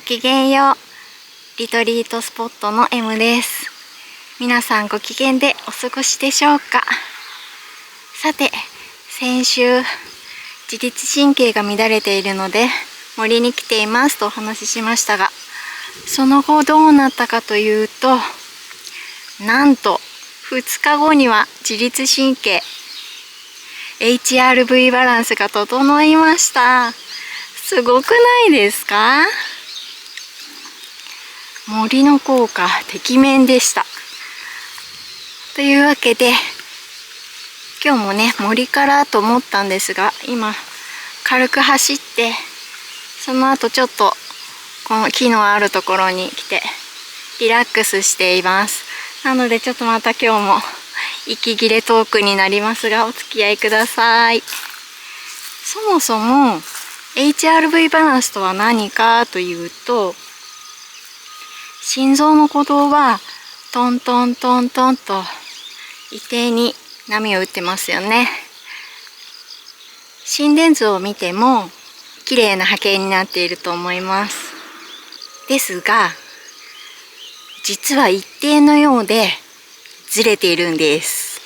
きげんよう。リトリートスポットの M です。皆さんご機嫌でお過ごしでしょうか。さて、先週自律神経が乱れているので森に来ていますとお話ししましたが、その後どうなったかというと、なんと2日後には自律神経 HRV バランスが整いました。すごくないですか？森の効果てきめんでした。というわけで今日もね、森からと思ったんですが、今軽く走って、その後ちょっとこの木のあるところに来てリラックスしています。なのでちょっとまた今日も息切れトークになりますが、お付き合いください。そもそも HRV バランスとは何かというと、心臓の鼓動はトントントントンと一定に波を打ってますよね。心電図を見ても綺麗な波形になっていると思います。ですが、実は一定のようでずれているんです。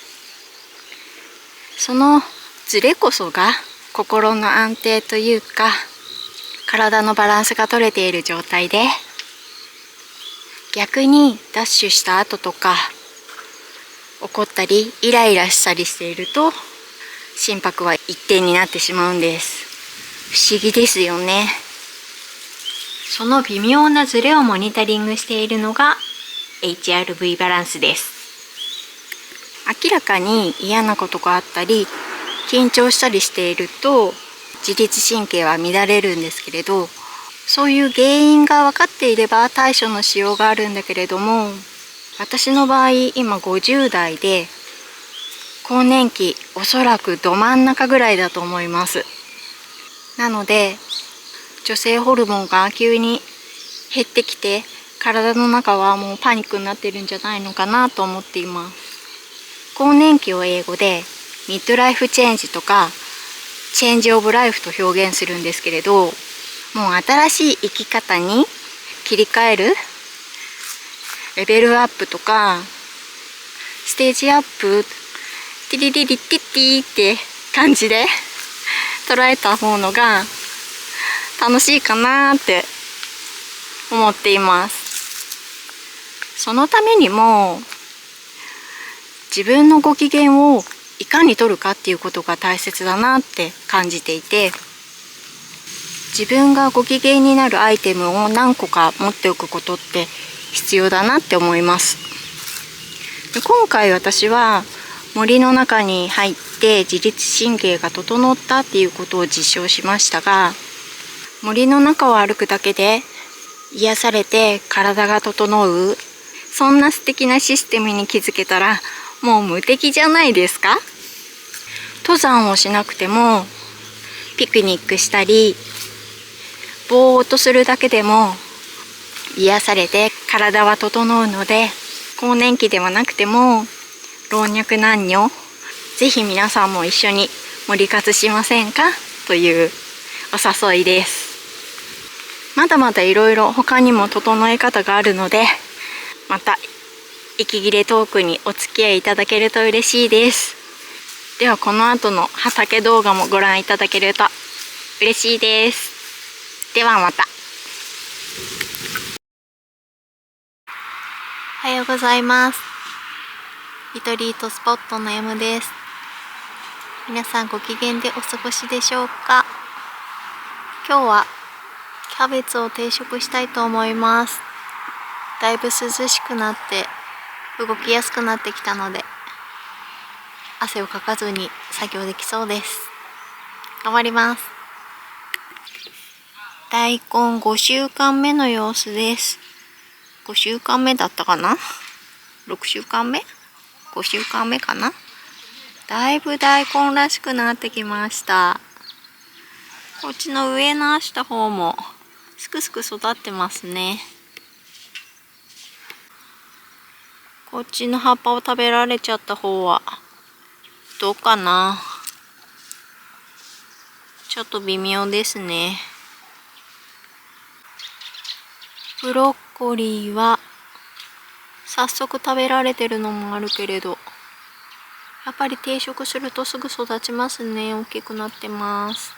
そのずれこそが心の安定というか、体のバランスが取れている状態で、逆にダッシュした後とか怒ったりイライラしたりしていると心拍は一定になってしまうんです。不思議ですよね。その微妙なズレをモニタリングしているのが HRV バランスです。明らかに嫌なことがあったり緊張したりしていると自律神経は乱れるんですけれど、そういう原因が分かっていれば対処のしようがあるんだけれども、私の場合今50代で更年期おそらくど真ん中ぐらいだと思います。なので女性ホルモンが急に減ってきて体の中はもうパニックになってるんじゃないのかなと思っています。更年期を英語でミッドライフチェンジとかチェンジオブライフと表現するんですけれど、もう新しい生き方に切り替える、レベルアップとかステージアップ、ティリリリティティって感じで捉えた方のが楽しいかなって思っています。そのためにも自分のご機嫌をいかに取るかっていうことが大切だなって感じていて、自分がご機嫌になるアイテムを何個か持っておくことって必要だなって思います。で、今回私は森の中に入って自律神経が整ったっていうことを実証しましたが、森の中を歩くだけで癒されて体が整う、そんな素敵なシステムに気づけたらもう無敵じゃないですか。登山をしなくてもピクニックしたりぼーっとするだけでも癒されて体は整うので、更年期ではなくても老若男女ぜひ皆さんも一緒に森活しませんかというお誘いです。まだまだいろいろ他にも整え方があるので、また息切れトークにお付き合いいただけると嬉しいです。ではこの後の畑動画もご覧いただけると嬉しいです。ではまた。おはようございます。リトリートスポットの M です。皆さんご機嫌でお過ごしでしょうか。今日はキャベツを定食したいと思います。だいぶ涼しくなって動きやすくなってきたので、汗をかかずに作業できそうです。頑張ります。大根5週間目の様子です。5週間目だったかな ?6 週間目 ?5 週間目かな。だいぶ大根らしくなってきました。こっちの上のした方もすくすく育ってますね。こっちの葉っぱを食べられちゃった方はどうかな。ちょっと微妙ですね。ブロッコリーは早速食べられてるのもあるけれど、やっぱり定食するとすぐ育ちますね。大きくなってます。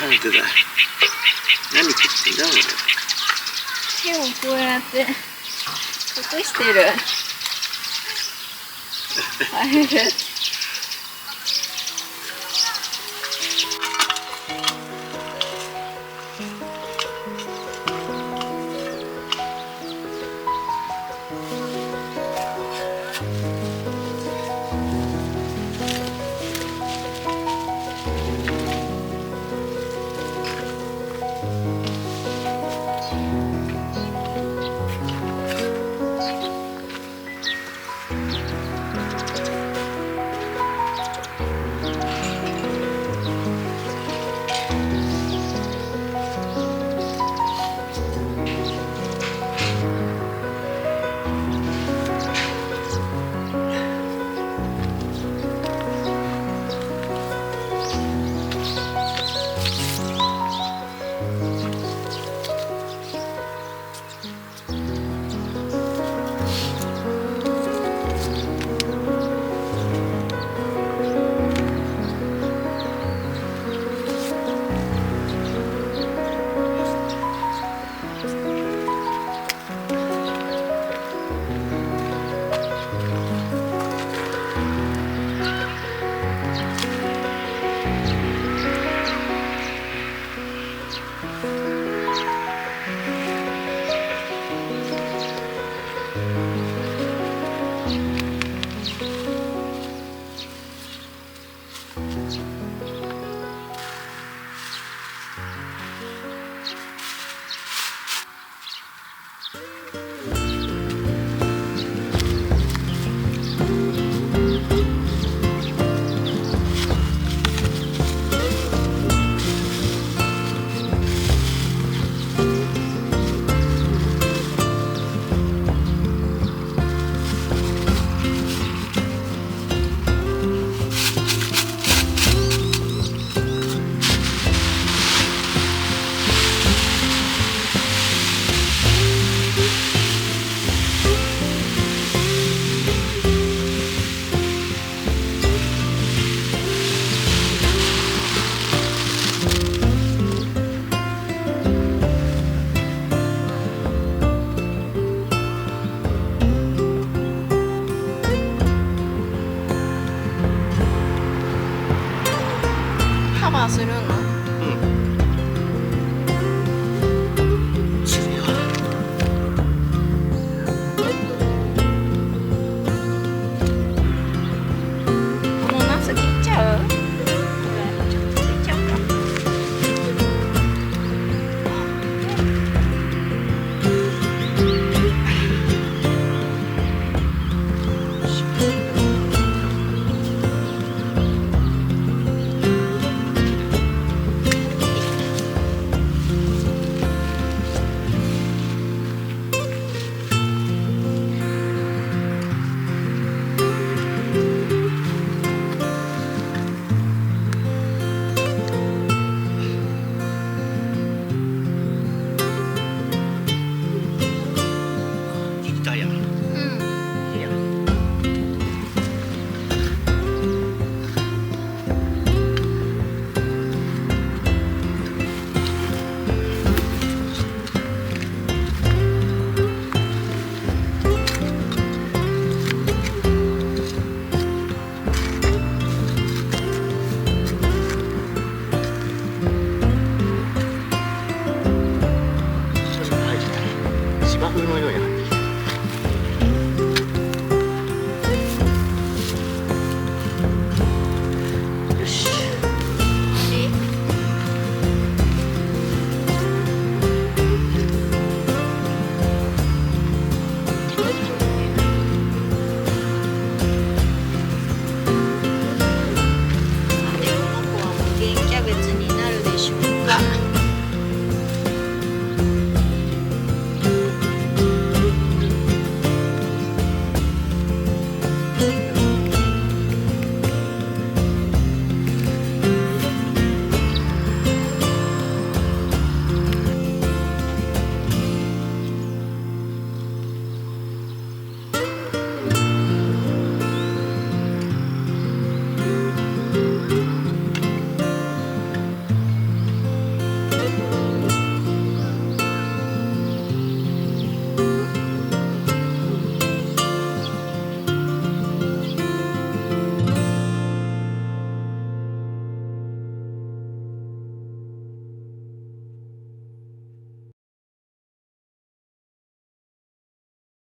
本当だ。何食ってんだ俺。手をこうやって隠してる。あれる。カバーするの？このナス切っちゃう？ちょっと切っちゃうか。芝生のように入ってきた。よし。